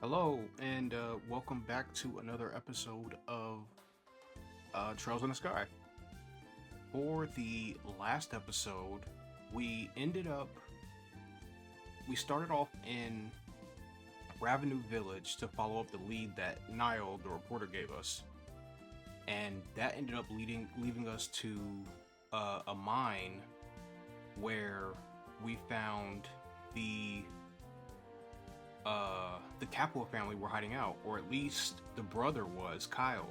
Hello, and welcome back to another episode of Trails in the Sky. For the last episode, we ended up, we started off in Ravenue Village to follow up the lead that Niall, the reporter, gave us. And that ended up leaving us to a mine where we found the the Capua family were hiding out, or at least the brother was, Kyle.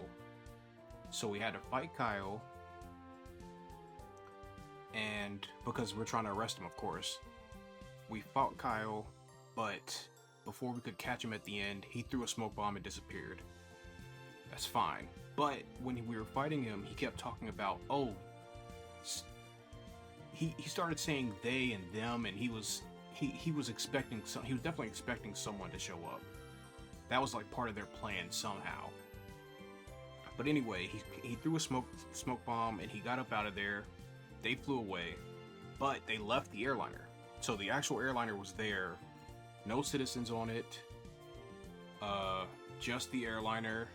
So we had to fight Kyle, and because we're trying to arrest him, of course, we fought Kyle, but before we could catch him at the end, he threw a smoke bomb and disappeared. That's fine. But when we were fighting him, he kept talking about, he started saying they and them, and he was expecting he was definitely expecting someone to show up. That was like part of their plan somehow. But anyway, he threw a smoke bomb and he got up out of there. They flew away, but they left the airliner. So the actual airliner was there, no citizens on it, just the airliner.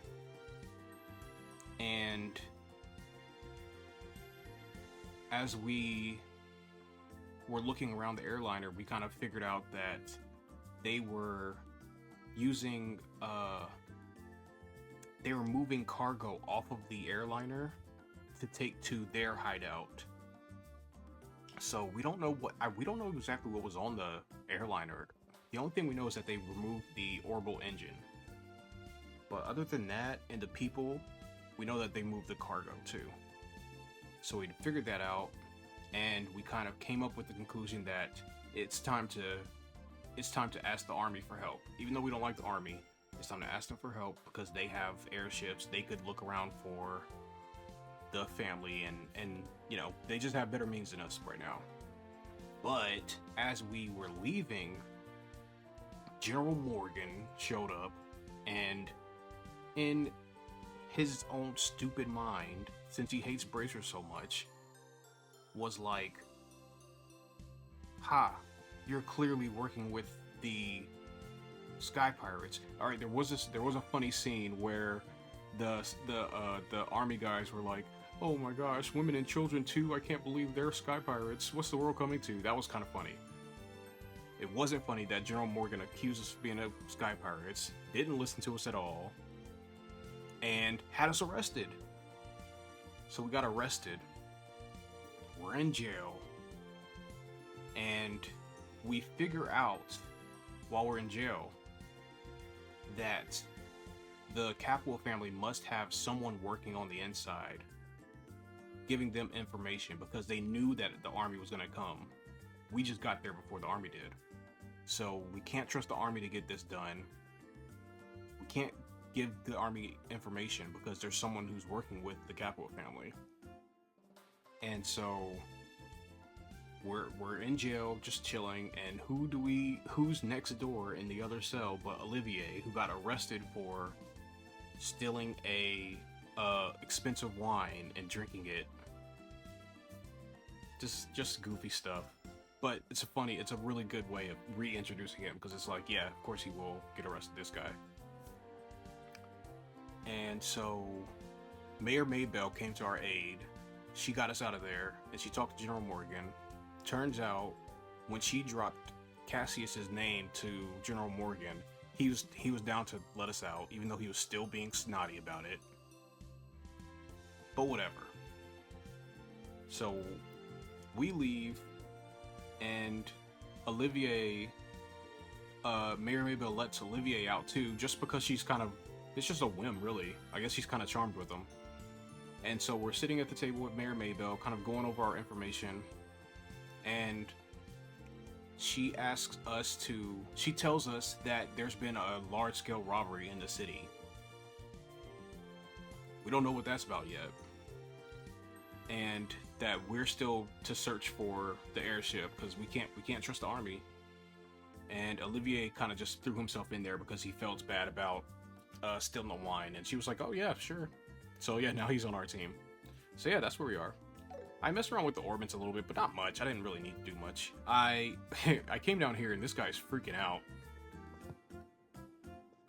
And as we were looking around the airliner, we kind of figured out that they were using they were moving cargo off of the airliner to take to their hideout. So we don't know exactly what was on the airliner. The only thing we know is that they removed the orbital engine. But other than that, and the people, we know that they moved the cargo too. So we figured that out, and we kind of came up with the conclusion that it's time to ask the army for help. Even though we don't like the army, it's time to ask them for help because they have airships. They could look around for the family, and you know, they just have better means than us right now. But as we were leaving, General Morgan showed up, and in his own stupid mind, since he hates Bracer so much, was like, ha, you're clearly working with the Sky Pirates. All right, there was a funny scene where the army guys were like, oh my gosh, women and children too, I can't believe they're Sky Pirates, what's the world coming to? That was kind of funny. It wasn't funny that General Morgan accused us of being a Sky Pirates, didn't listen to us at all, and had us arrested. So we got arrested. We're in jail. And we figure out while we're in jail that the Capua family must have someone working on the inside, giving them information because they knew that the army was going to come. We just got there before the army did. So we can't trust the army to get this done. We can't give the army information because there's someone who's working with the Capua family. And so we're in jail just chilling, and who's next door in the other cell but Olivier, who got arrested for stealing a expensive wine and drinking it. Just goofy stuff. But it's a really good way of reintroducing him, because it's like, yeah, of course he will get arrested, this guy. And so Mayor Maybell came to our aid. She got us out of there, and she talked to General Morgan. Turns out, when she dropped Cassius's name to General Morgan, he was down to let us out, even though he was still being snotty about it. But whatever. So we leave, and Olivier, Mayor Maybell lets Olivier out too, just because it's just a whim, really. I guess she's kind of charmed with him. And so we're sitting at the table with Mayor Maybell, kind of going over our information, and she tells us that there's been a large-scale robbery in the city. We don't know what that's about yet. And that we're still to search for the airship because we can't trust the army. And Olivier kind of just threw himself in there because he felt bad about stealing the wine, and she was like, oh yeah, sure. So yeah, now he's on our team. So yeah, that's where we are. I messed around with the orbits a little bit, but not much. I didn't really need to do much. I came down here and this guy's freaking out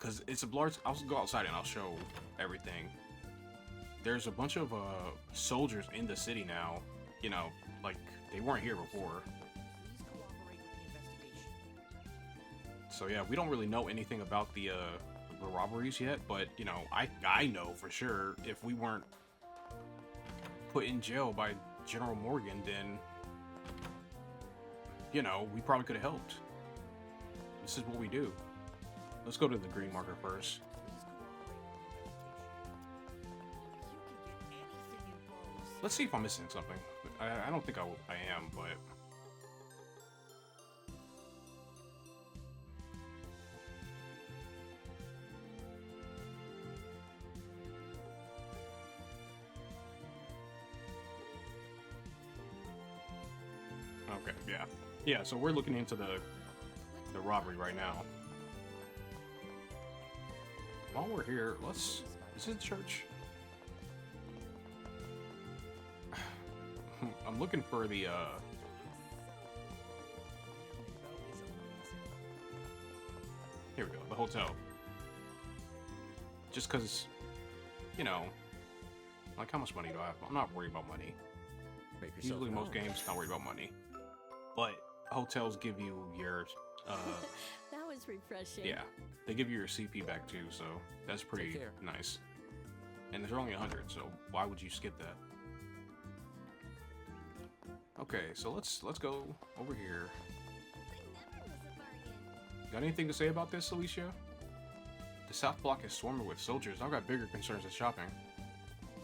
because it's a large. I'll go outside and I'll show everything. There's a bunch of soldiers in the city now. You know, like they weren't here before. So yeah, we don't really know anything about the robberies yet, but you know, I know for sure if we weren't put in jail by General Morgan, then you know, we probably could have helped. This is what we do. Let's go to the green marker first. Let's see if I'm missing something. I don't think I am, but... Okay, yeah. Yeah, so we're looking into the robbery right now. While we're here, let's... Is it church? I'm looking for the, Here we go, the hotel. Just because, you know, like how much money do I have? I'm not worried about money. Usually most games not worried about money. But hotels give you your, That was refreshing. Yeah, they give you your CP back too, so that's pretty nice. And there's only 100, so why would you skip that? Okay, so let's go over here. Got anything to say about this, Alicia? The South Block is swarming with soldiers. I've got bigger concerns than shopping.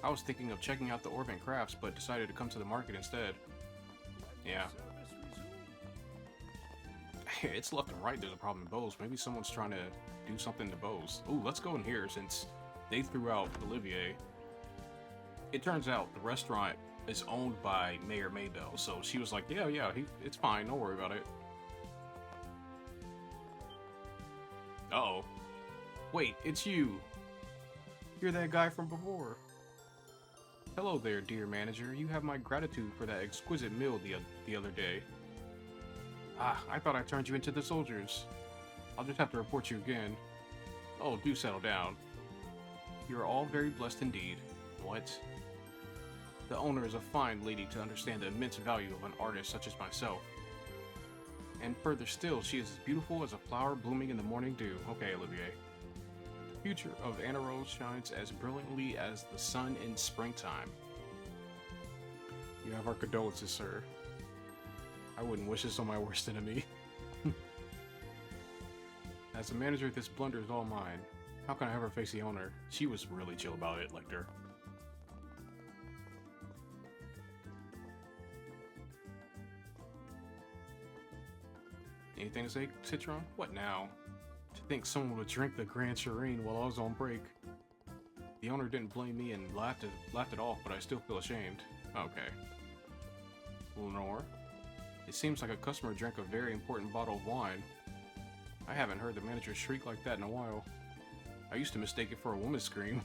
I was thinking of checking out the Orban Crafts, but decided to come to the market instead. Yeah. It's left and right there's a problem in Bose. Maybe someone's trying to do something to Bose. Ooh, let's go in here since they threw out Olivier. It turns out the restaurant is owned by Mayor Maybell, so she was like, yeah, it's fine, don't worry about it. Uh-oh. Wait, it's you. You're that guy from before. Hello there, dear manager. You have my gratitude for that exquisite meal the other day. Ah, I thought I turned you into the soldiers. I'll just have to report you again. Oh, do settle down. You're all very blessed indeed. What? The owner is a fine lady to understand the immense value of an artist such as myself. And further still, she is as beautiful as a flower blooming in the morning dew. Okay, Olivier. The future of Anelace shines as brilliantly as the sun in springtime. You have our condolences, sir. I wouldn't wish this on my worst enemy. As a manager, this blunder is all mine. How can I ever face the owner? She was really chill about it, Lecter. Anything to say, Citron? What now? To think someone would drink the Grand Shireen while I was on break. The owner didn't blame me and laughed it off, but I still feel ashamed. Okay. Lenore? It seems like a customer drank a very important bottle of wine. I haven't heard the manager shriek like that in a while. I used to mistake it for a woman's scream.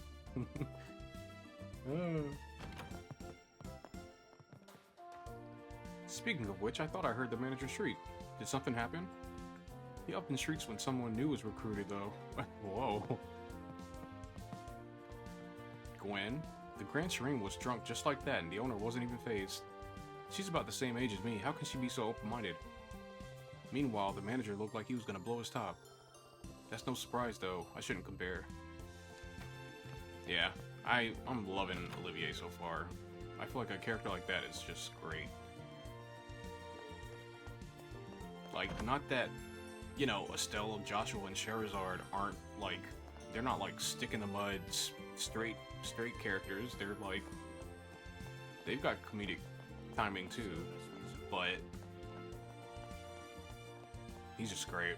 Speaking of which, I thought I heard the manager shriek. Did something happen? He often shrieks when someone new is recruited, though. Whoa. Gwen? The Grand Shireen was drunk just like that, and the owner wasn't even fazed. She's about the same age as me. How can she be so open-minded? Meanwhile, the manager looked like he was gonna blow his top. That's no surprise, though. I shouldn't compare. Yeah, I'm loving Olivier so far. I feel like a character like that is just great. Like, not that, you know, Estelle, Joshua, and Charizard aren't, like, they're not, like, stick-in-the-mud, straight characters. They're, like, they've got comedic timing, too, but he's just great.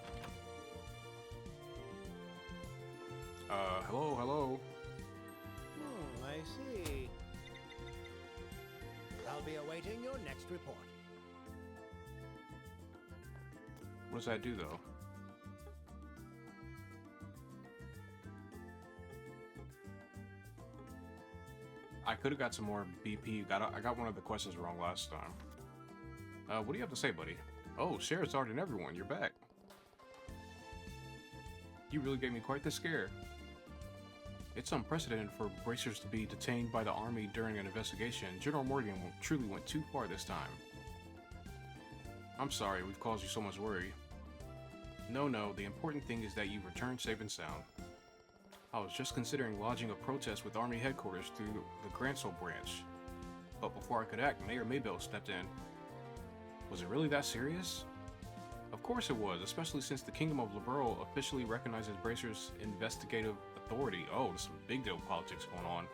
Hello? I see. I'll be awaiting your next report. What does that do, though? I could have got some more BP. I got one of the questions wrong last time. What do you have to say, buddy? Oh, Charizard and everyone, you're back. You really gave me quite the scare. It's unprecedented for bracers to be detained by the army during an investigation. General Morgan truly went too far this time. I'm sorry we've caused you so much worry. No, the important thing is that you return safe and sound. I was just considering lodging a protest with Army headquarters through the Gransel branch. But before I could act, Mayor Maybell stepped in. Was it really that serious? Of course it was, especially since the Kingdom of Liberl officially recognizes Bracer's investigative authority. Oh, there's some big deal politics going on.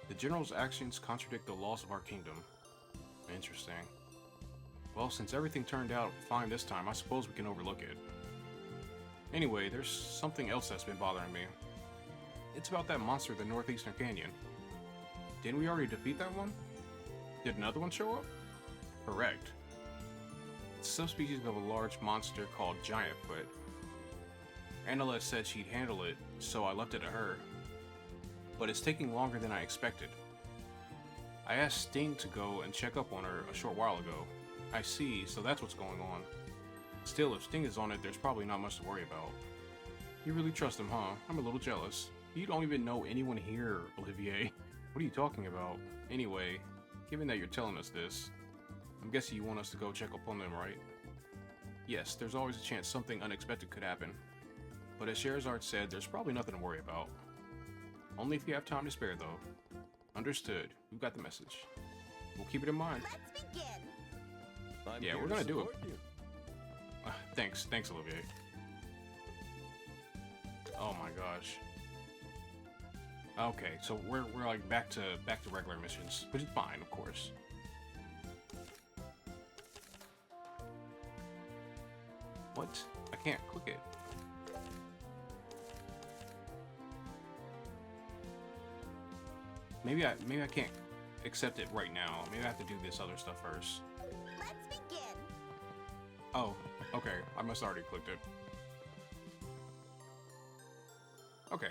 The General's actions contradict the laws of our kingdom. Interesting. Well, since everything turned out fine this time, I suppose we can overlook it. Anyway, there's something else that's been bothering me. It's about that monster in the Northeastern Canyon. Didn't we already defeat that one? Did another one show up? Correct. It's a subspecies of a large monster called Giantfoot. Anelace said she'd handle it, so I left it to her. But it's taking longer than I expected. I asked Sting to go and check up on her a short while ago. I see, so that's what's going on. Still, if Sting is on it, there's probably not much to worry about. You really trust him, huh? I'm a little jealous. You don't even know anyone here, Olivier. What are you talking about? Anyway, given that you're telling us this, I'm guessing you want us to go check up on them, right? Yes, there's always a chance something unexpected could happen. But as Sherazard said, there's probably nothing to worry about. Only if you have time to spare, though. Understood. We've got the message. We'll keep it in mind. Let's begin. Yeah, we're gonna do it. Thanks, Olivier. Oh my gosh. Okay, so we're like back to regular missions, which is fine, of course. What? I can't click it. Maybe I can't accept it right now. Maybe I have to do this other stuff first. Let's begin. Oh, okay. I must have already clicked it. Okay.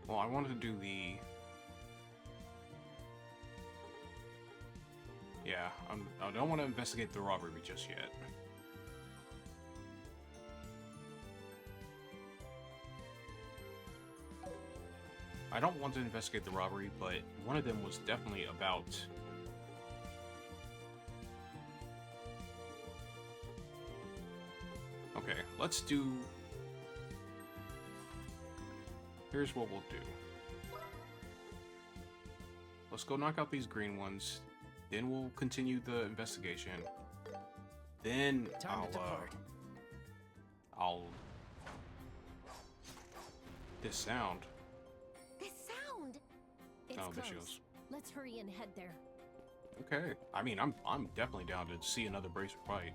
Well, I wanted to do the... Yeah, I don't want to investigate the robbery just yet. I don't want to investigate the robbery, but one of them was definitely about... Okay, let's do... Here's what we'll do. Let's go knock out these green ones. Then we'll continue the investigation. Then I'll... This sound. This sound. It's Oh, there she close. goes. Let's hurry and head there. Okay. I mean, I'm definitely down to see another bracer fight.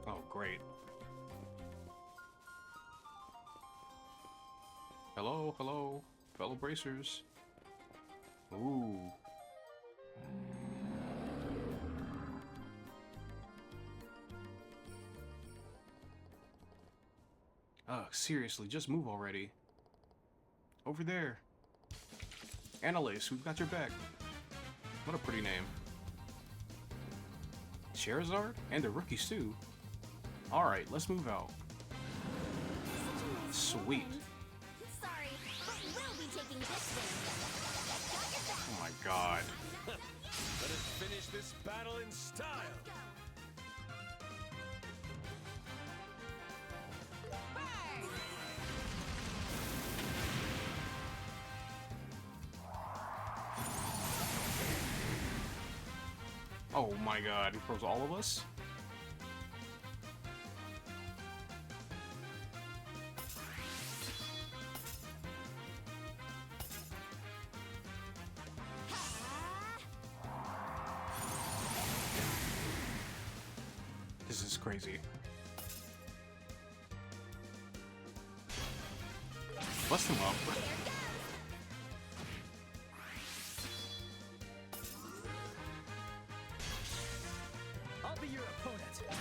Oh, great. Hello, fellow bracers. Ooh. Seriously, just move already. Over there. Anelace, we've got your back. What a pretty name. Sherazard? And the rookies too. Alright, let's move out. Sweet. Sorry, but we'll be taking this thing. Oh my god. Let us finish this battle in style. Oh my god, he froze all of us? This is crazy. Bust him up. I'll be your opponent.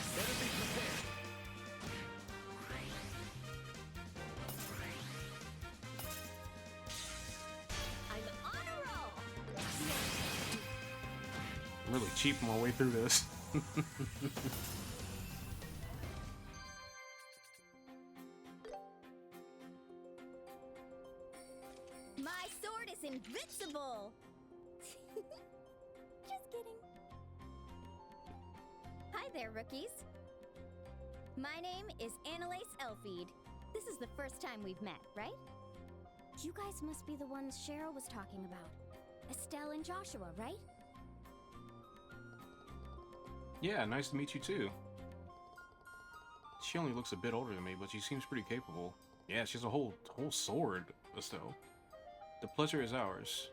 really cheap my way through this. My sword is invincible! Just kidding. Hi there, rookies. My name is Anelace Elfeed. This is the first time we've met, right? You guys must be the ones Cheryl was talking about. Estelle and Joshua, right? Yeah, nice to meet you too. She only looks a bit older than me, but she seems pretty capable. Yeah, she has a whole sword, Estelle. The pleasure is ours.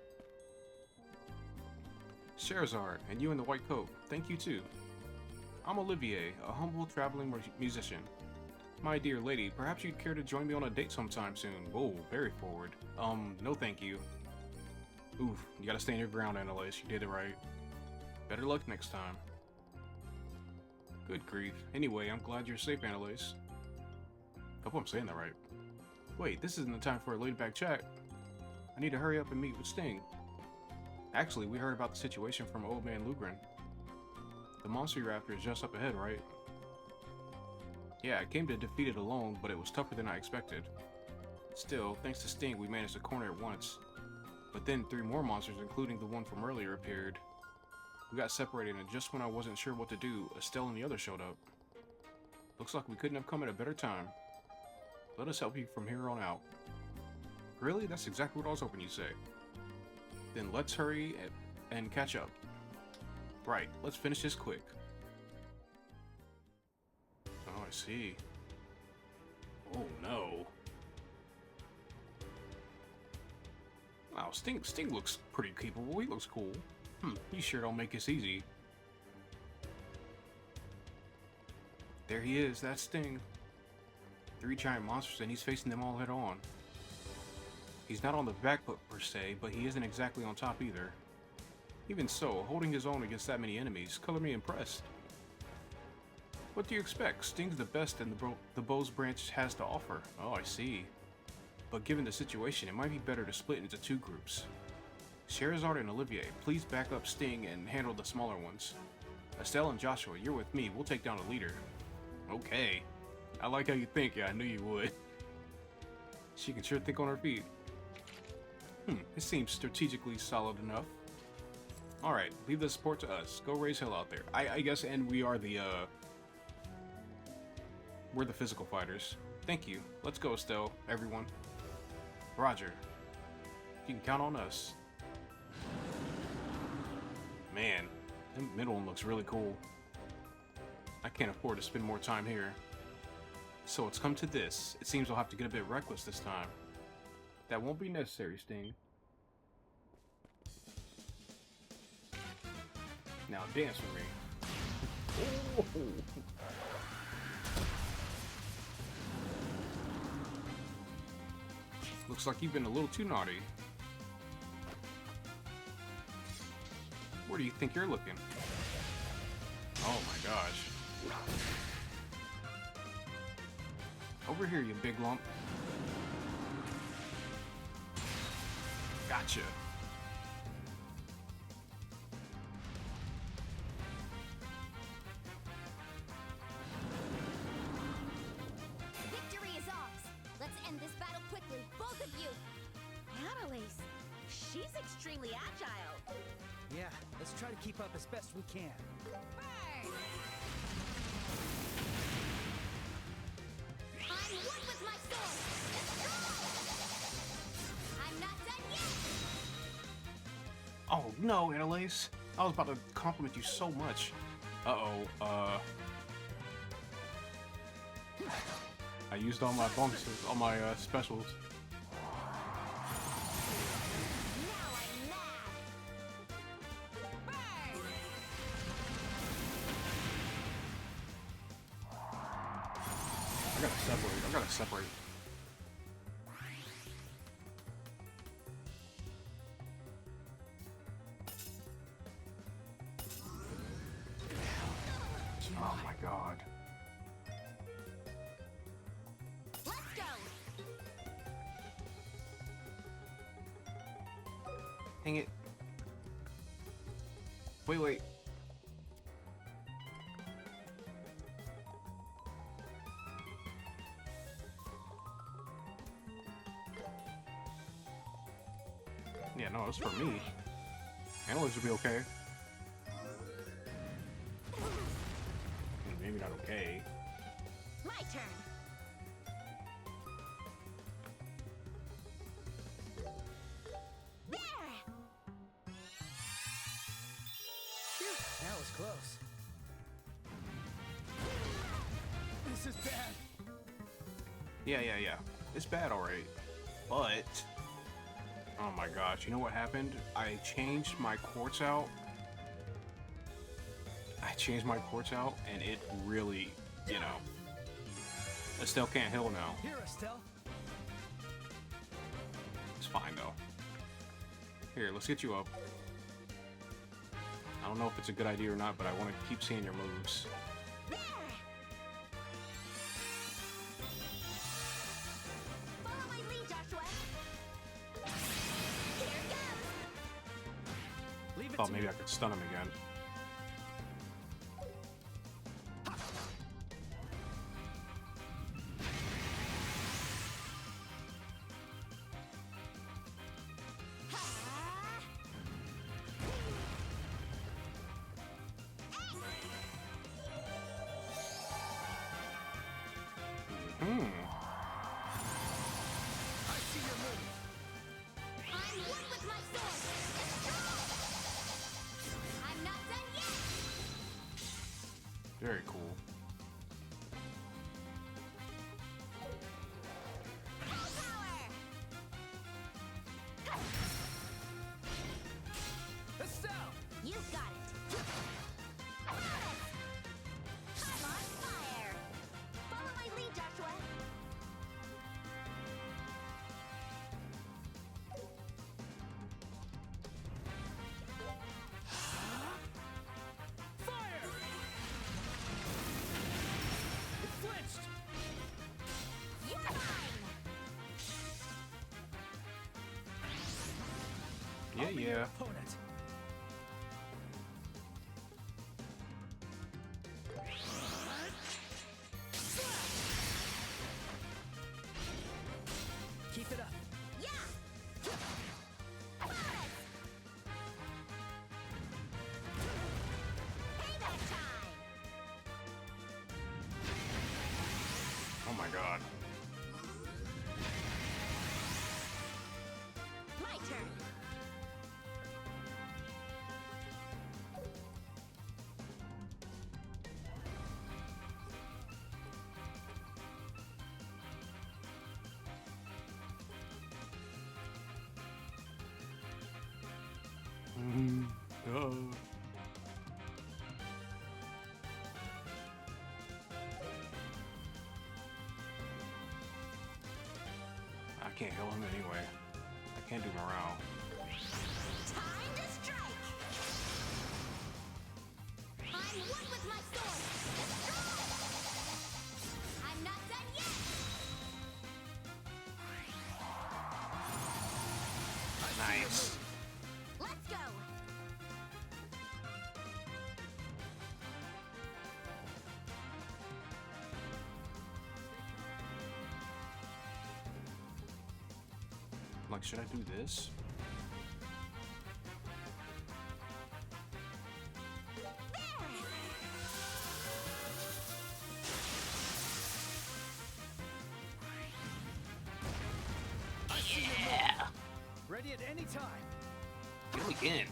Sherazard, and you in the white coat, thank you too. I'm Olivier, a humble traveling musician. My dear lady, perhaps you'd care to join me on a date sometime soon. Whoa, very forward. No thank you. Oof, you gotta stand your ground, Anelace. You did it right. Better luck next time. Good grief. Anyway, I'm glad you're safe, Anelace. Hope I'm saying that right. Wait, this isn't the time for a laid-back chat. I need to hurry up and meet with Sting. Actually, we heard about the situation from Old Man Lugren. The monster you're after is just up ahead, right? Yeah, I came to defeat it alone, but it was tougher than I expected. Still, thanks to Sting, we managed to corner it once. But then 3 more monsters, including the one from earlier, appeared. We got separated, and just when I wasn't sure what to do, Estelle and the others showed up. Looks like we couldn't have come at a better time. Let us help you from here on out. Really? That's exactly what I was hoping you'd say. Then let's hurry and catch up. Right, let's finish this quick. Oh, I see. Oh no. Wow, Sting looks pretty capable. He looks cool. He sure don't make this easy. There he is, that's Sting. 3 giant monsters and he's facing them all head on. He's not on the back foot per se, but he isn't exactly on top either. Even so, holding his own against that many enemies, color me impressed. What do you expect? Sting's the best in the Bose branch has to offer. Oh, I see. But given the situation, it might be better to split into 2 groups. Sherazard and Olivier, please back up Sting and handle the smaller ones. Estelle and Joshua, you're with me. We'll take down the leader. Okay. I like how you think. Yeah, I knew you would. She can sure think on her feet. It seems strategically solid enough. Alright, leave the support to us. Go raise hell out there. I guess, and we are the, we're the physical fighters. Thank you. Let's go, Estelle, everyone. Roger. You can count on us. Man, the middle one looks really cool. I can't afford to spend more time here. So it's come to this. It seems I'll have to get a bit reckless this time. That won't be necessary, Sting. Now dance with me. Oh. Looks like you've been a little too naughty. Where do you think you're looking? Oh my gosh. Over here, you big lump. Gotcha. Victory is ours. Let's end this battle quickly, both of you. Anelace, she's extremely agile. Yeah, let's try to keep up as best we can. I'm one with my sword. I'm not done yet. Oh no, Anelace. I was about to compliment you so much. I used all my bonuses, all my specials. Now I'm mad. I gotta separate. Oh my god. Let's go. Dang it. Wait. Yeah, no, it's for me. Anelace will be okay. Maybe not okay. My turn. There! Phew, that was close. This is bad. Yeah. It's bad, alright. But... oh my gosh, you know what happened? I changed my quartz out. And it really, you know... Estelle can't heal now. Here, Estelle. It's fine, though. Here, let's get you up. I don't know if it's a good idea or not, but I want to keep seeing your moves. There! Follow my lead, Joshua. Here goes. Leave it Thought to maybe me. I could stun him again. I see your move. I'm one with my sword. Destroy! I'm not done yet. Very cool. Full power! Estelle! You got it. Bonus! I'm on fire. Follow my lead, Joshua. Fire! It flinched! You're mine. Yeah, I'll be your yeah. opponent. Keep it up. Yeah. Bonus! Payback time. Oh my god. My turn. I can't heal him anyway. I can't do morale. Time to strike. I'm one with my sword. Destroy! I'm not done yet. Nice. Let's go. Like, should I do this? Yeah! Ready at any time. Get him again.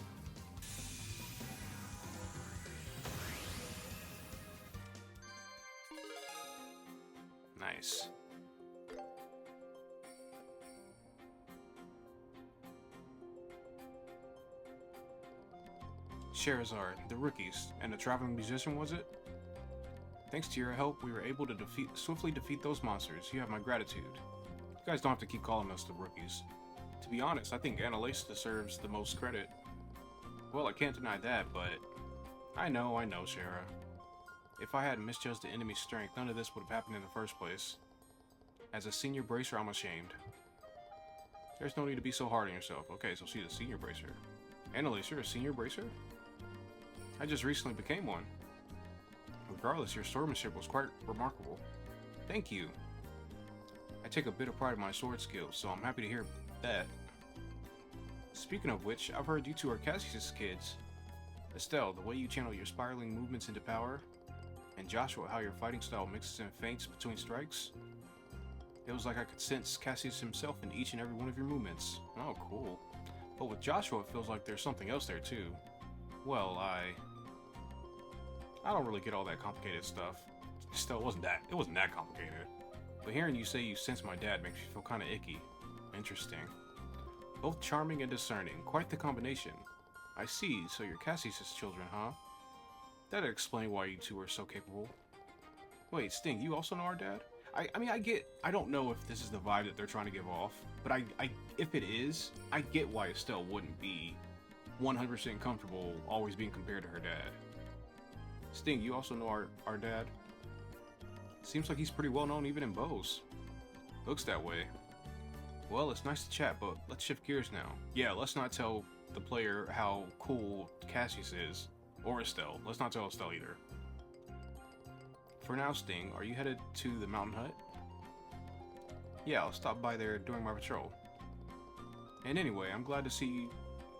Nice. Charizard, the rookies, and the traveling musician, was it? Thanks to your help, we were able to swiftly defeat those monsters. You have my gratitude. You guys don't have to keep calling us the rookies. To be honest, I think Anelace deserves the most credit. Well, I can't deny that, but... I know, Shara. If I hadn't misjudged the enemy's strength, none of this would have happened in the first place. As a senior bracer, I'm ashamed. There's no need to be so hard on yourself. Okay, so she's a senior bracer. Anelace, you're a senior bracer? I just recently became one. Regardless, your swordsmanship was quite remarkable. Thank you. I take a bit of pride in my sword skills, so I'm happy to hear that. Speaking of which, I've heard you two are Cassius' kids. Estelle, the way you channel your spiraling movements into power, and Joshua, how your fighting style mixes and feints between strikes. It was like I could sense Cassius himself in each and every one of your movements. Oh, cool. But with Joshua, it feels like there's something else there too. Well, I don't really get all that complicated stuff. Still, it wasn't that complicated. But hearing you say you sense my dad makes me feel kind of icky. Interesting. Both charming and discerning. Quite the combination. I see, so you're Cassius' children, huh? That'd explain why you two are so capable. Wait, Sting, you also know our dad? I mean, I don't know if this is the vibe that they're trying to give off, but if it is, I get why Estelle wouldn't be 100% comfortable always being compared to her dad. Sting, you also know our dad? Seems like he's pretty well known even in Bose. Looks that way. Well, it's nice to chat, but let's shift gears now. Yeah, let's not tell the player how cool Cassius is, or Estelle. Let's not tell Estelle either. For now, Sting, are you headed to the mountain hut? Yeah, I'll stop by there during my patrol. And anyway, I'm glad to see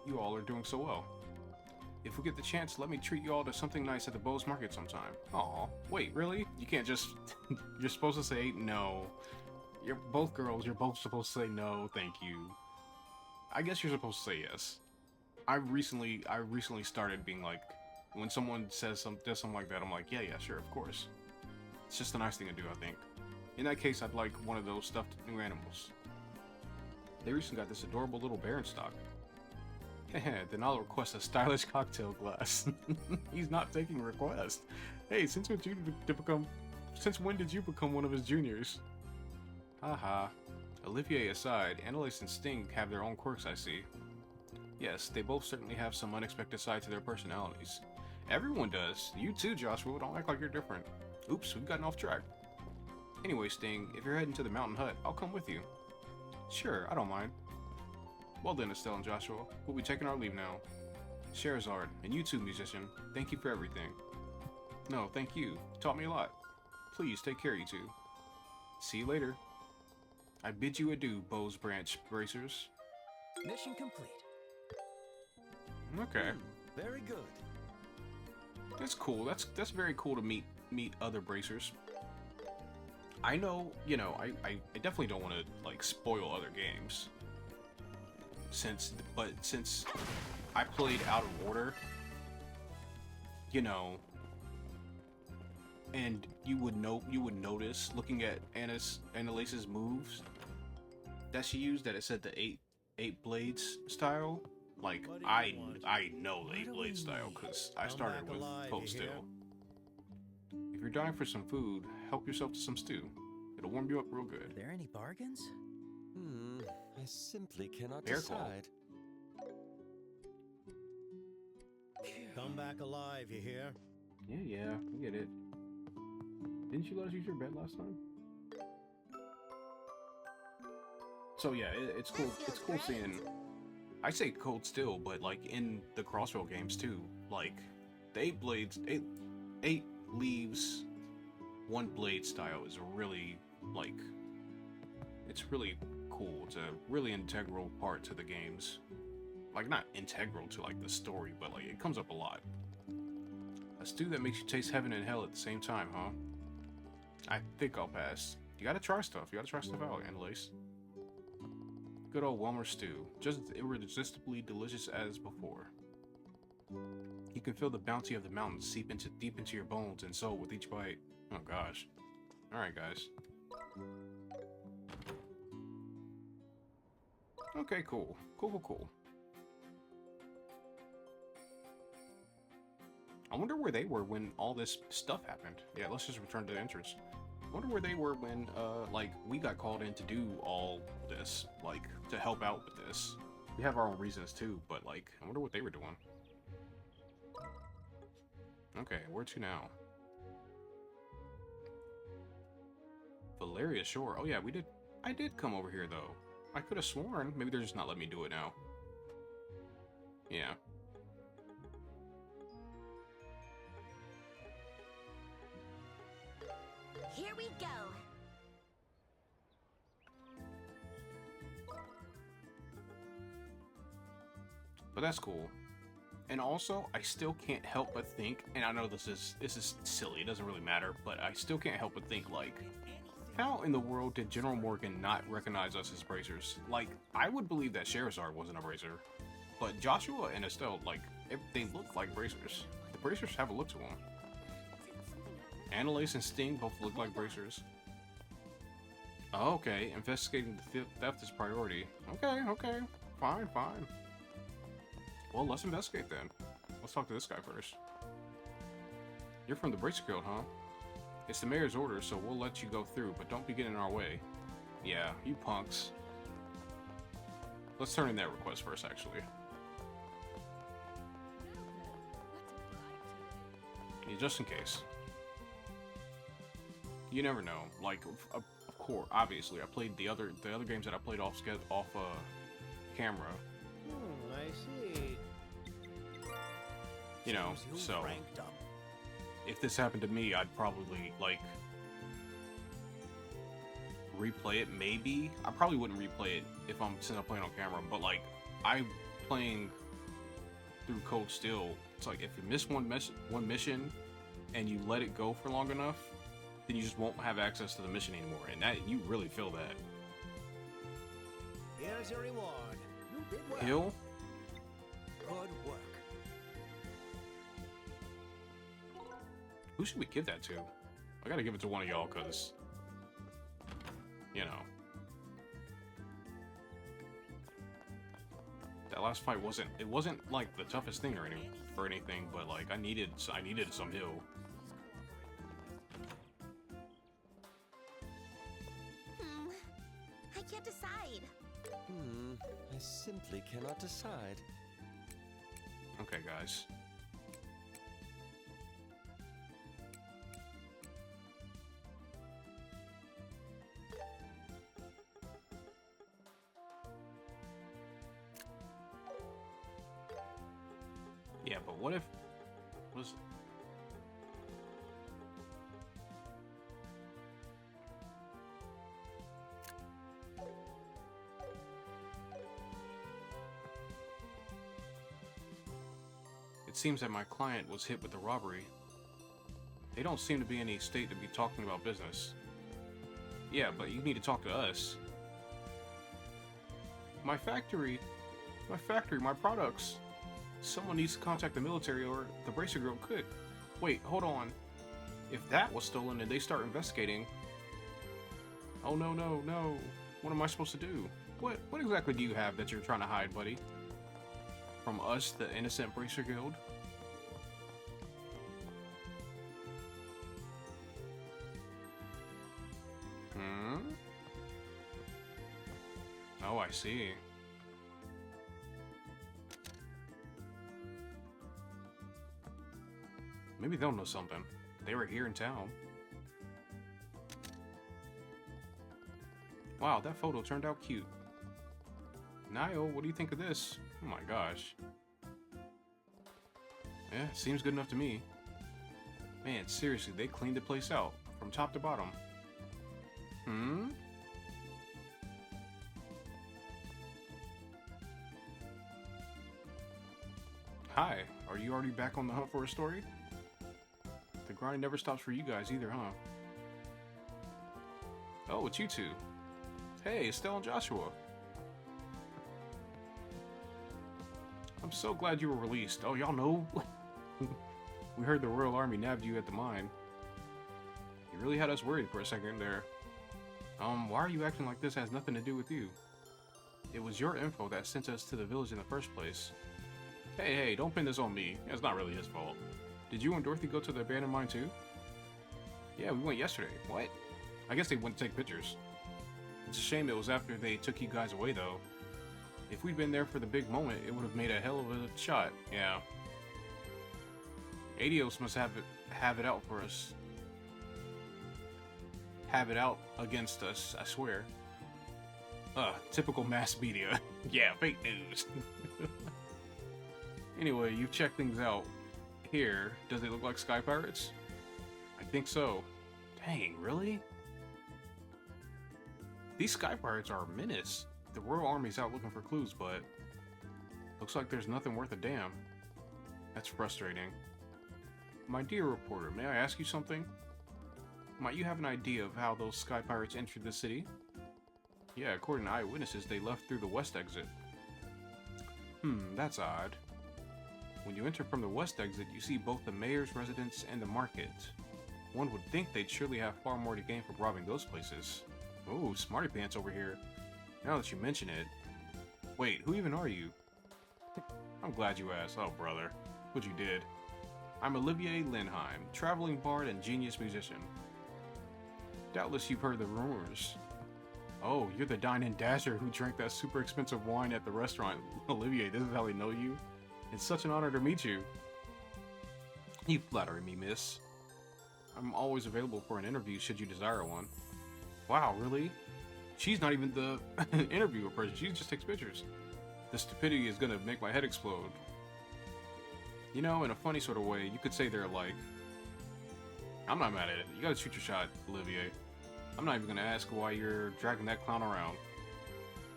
you all are doing so well. If we get the chance, let me treat you all to something nice at the Bose Market sometime. Aw, wait, really? You can't just... You're supposed to say no. You're both girls, you're both supposed to say no, thank you. I guess you're supposed to say yes. I recently started being like, when someone does something like that, I'm like, yeah, sure, of course. It's just a nice thing to do, I think. In that case, I'd like one of those stuffed new animals. They recently got this adorable little bear in stock. Then I'll request a stylish cocktail glass. He's not taking requests. Hey, since when did you become one of his juniors? Haha. Olivier aside, Anelace and Sting have their own quirks, I see. Yes, they both certainly have some unexpected side to their personalities. Everyone does. You too, Joshua. Don't act like you're different. Oops, we've gotten off track. Anyway, Sting, if you're heading to the mountain hut, I'll come with you. Sure, I don't mind. Well then, Estelle and Joshua, we'll be taking our leave now. Sherazard, and you too, musician, thank you for everything. No, thank you. You taught me a lot. Please, take care, you two. See you later. I bid you adieu, Bose Branch Bracers. Mission complete. Okay. Very good. That's cool. That's very cool to meet other bracers. I know, you know, I definitely don't want to like spoil other games. Since I played Out of Order, you know, and you would notice looking at Anelace's moves that she used that it said the eight blades style. Like I know the 8 blade style because I started with Cold Steel. If you're dying for some food, help yourself to some stew. It'll warm you up real good. Are there any bargains? I simply cannot Bear claw. decide. Come back alive, you hear? Yeah, I get it. Didn't you let us use your bed last time? So yeah, it's cool. It's cool seeing. I say Cold Steel, but like in the Crossrail games too. Like the 8 blades, 8 leaves, 1 blade style is really like. It's really cool. It's a really integral part to the games. Like not integral to like the story, but like it comes up a lot. A stew that makes you taste heaven and hell at the same time, huh? I think I'll pass. You gotta try stuff. You gotta try stuff out, Anelace. Good old Welmer stew. Just irresistibly delicious as before. You can feel the bounty of the mountains seep deep into your bones and soul with each bite. Oh gosh. Alright guys. Okay, cool. Cool. I wonder where they were when all this stuff happened. Yeah, let's just return to the entrance. I wonder where they were when, like, we got called in to do all this, like, to help out with this. We have our own reasons, too, but, like, I wonder what they were doing. Okay, where to now? Valeria Shore. Oh, yeah, I did come over here, though. I could have sworn. Maybe they're just not letting me do it now. Yeah. Here we go. but that's cool. And also, I still can't help but think, and I know this is silly, it doesn't really matter, but I still can't help but think, like, how in the world did General Morgan not recognize us as bracers? Like, I would believe that Sherazard wasn't a bracer, but Joshua and Estelle, like, they look like bracers. The bracers have a look to them. Anelace and Sting both look like bracers. Oh, okay, investigating the theft is priority. Okay, fine. Well, let's investigate then. Let's talk to this guy first. You're from the Bracer Guild, huh? It's the mayor's order, so we'll let you go through, but don't be getting in our way. Yeah, you punks. Let's turn in that request first, actually. Yeah, just in case. You never know. Like, of course, obviously, I played the other games that I played off camera. I see. You know, Seems so ranked up. if this happened to me, I'd probably like replay it. Maybe I probably wouldn't replay it since I'm playing on camera. But like I'm playing through Cold Steel. It's like if you miss one mission and you let it go for long enough, then you just won't have access to the mission anymore, and that you really feel that. Here's your reward. You did well. Hill. Good work. Who should we give that to? I gotta give it to one of y'all, cause you know that last fight wasn't like the toughest thing or anything, but like I needed some heal. I can't decide. I simply cannot decide. Okay, guys. Yeah, but what if was It seems that my client was hit with a robbery. They don't seem to be in any state to be talking about business. Yeah, but you need to talk to us. My factory, my products. Someone needs to contact the military or the Bracer Guild could. Wait, hold on. If that was stolen and they start investigating... Oh no. What am I supposed to do? What exactly do you have that you're trying to hide, buddy? From us, the innocent Bracer Guild? Oh, I see. Maybe they'll know something. They were here in town. Wow, that photo turned out cute. Niall, what do you think of this? Oh my gosh. Yeah, seems good enough to me. Man, seriously, they cleaned the place out from top to bottom. Hi, are you already back on the hunt for a story? The grind never stops for you guys either, huh? Oh, it's you two. Hey, Estelle and Joshua. I'm so glad you were released. Oh, y'all know? We heard the Royal Army nabbed you at the mine. You really had us worried for a second there. Why are you acting like this has nothing to do with you? It was your info that sent us to the village in the first place. Hey, don't pin this on me. It's not really his fault. Did you and Dorothy go to the abandoned mine too? Yeah, we went yesterday. What? I guess they went to take pictures. It's a shame it was after they took you guys away, though. If we'd been there for the big moment, it would have made a hell of a shot. Yeah. Adios must have it out for us. Have it out against us, I swear. Typical mass media. Yeah, fake news. Anyway, you've checked things out. Here, does it look like Sky Pirates? I think so. Dang, really? These Sky Pirates are a menace. The Royal Army's out looking for clues, but Looks like there's nothing worth a damn. That's frustrating. My dear reporter, may I ask you something? Might you have an idea of how those sky pirates entered the city? Yeah, according to eyewitnesses, they left through the west exit. That's odd. When you enter from the west exit, you see both the mayor's residence and the market. One would think they'd surely have far more to gain from robbing those places. Ooh, smarty pants over here. Now that you mention it. Wait, who even are you? I'm glad you asked. Oh, brother. What you did. I'm Olivier Lindheim, traveling bard and genius musician. Doubtless you've heard the rumors. Oh, you're the dine-in dasher who drank that super expensive wine at the restaurant. Olivier, this is how they know you? It's such an honor to meet you. You flatter me, miss. I'm always available for an interview should you desire one. Wow, really? She's not even the interviewer person, she just takes pictures. The stupidity is gonna make my head explode. You know, in a funny sort of way, you could say they're like... I'm not mad at it. You gotta shoot your shot, Olivier. I'm not even gonna ask why you're dragging that clown around.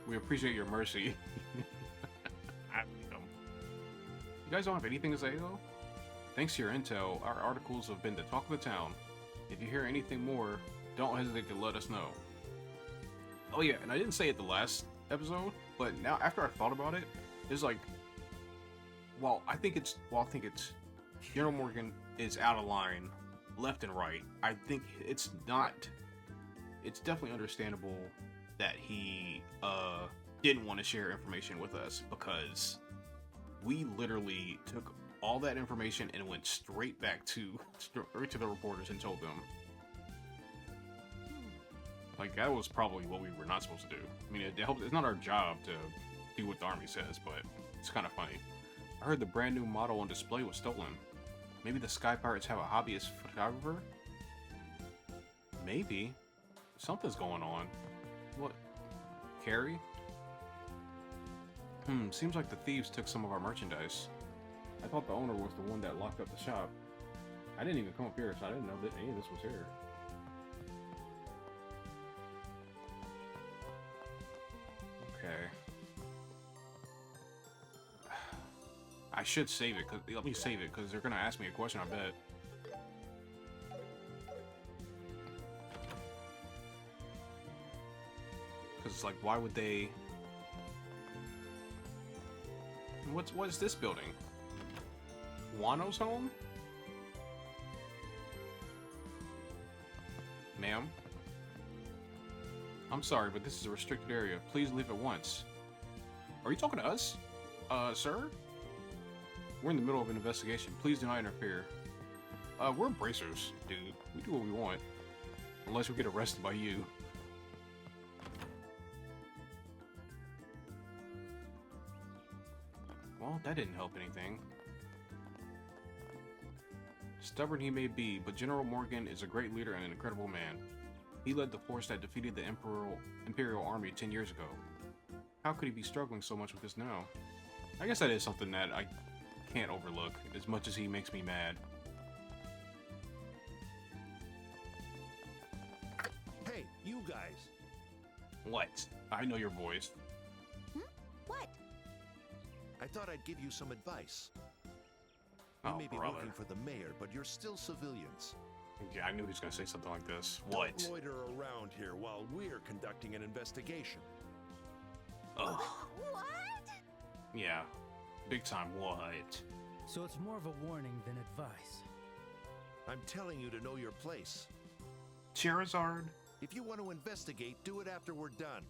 We appreciate your mercy. You guys don't have anything to say, though? Thanks to your intel, our articles have been the talk of the town. If you hear anything more, don't hesitate to let us know. Oh yeah, and I didn't say it the last episode, but now after I thought about it, it's like... I think it's General Morgan is out of line, left and right. I think it's definitely understandable that he didn't want to share information with us, because we literally took all that information and went straight to the reporters and told them. Like, that was probably what we were not supposed to do. I mean, it's not our job to do what the army says, but it's kind of funny. I heard the brand new model on display was stolen. Maybe the Sky Pirates have a hobbyist photographer? Maybe. Something's going on. What? Carrie? Seems like the thieves took some of our merchandise. I thought the owner was the one that locked up the shop. I didn't even come up here, so I didn't know that any of this was here. Okay. I should save it, let me save it, because they're gonna ask me a question, I bet. Because it's like, why would they... What is this building? Wano's home? Ma'am? I'm sorry, but this is a restricted area. Please leave at once. Are you talking to us? Sir? We're in the middle of an investigation. Please do not interfere. We're bracers, dude. We do what we want. Unless we get arrested by you. Well, that didn't help anything. Stubborn he may be, but General Morgan is a great leader and an incredible man. He led the force that defeated the Imperial Army 10 years ago. How could he be struggling so much with this now? I guess that is something that I can't overlook, as much as he makes me mad. Hey, you guys. What? I know your voice. What? I thought I'd give you some advice. Oh, You may be brother. working for the mayor, but you're still civilians. Yeah, I knew he was gonna say something like this. What? Don't loiter around here while we're conducting an investigation. Ugh. What? Yeah. Big time what? So it's more of a warning than advice. I'm telling you to know your place. Charizard? If you want to investigate, do it after we're done.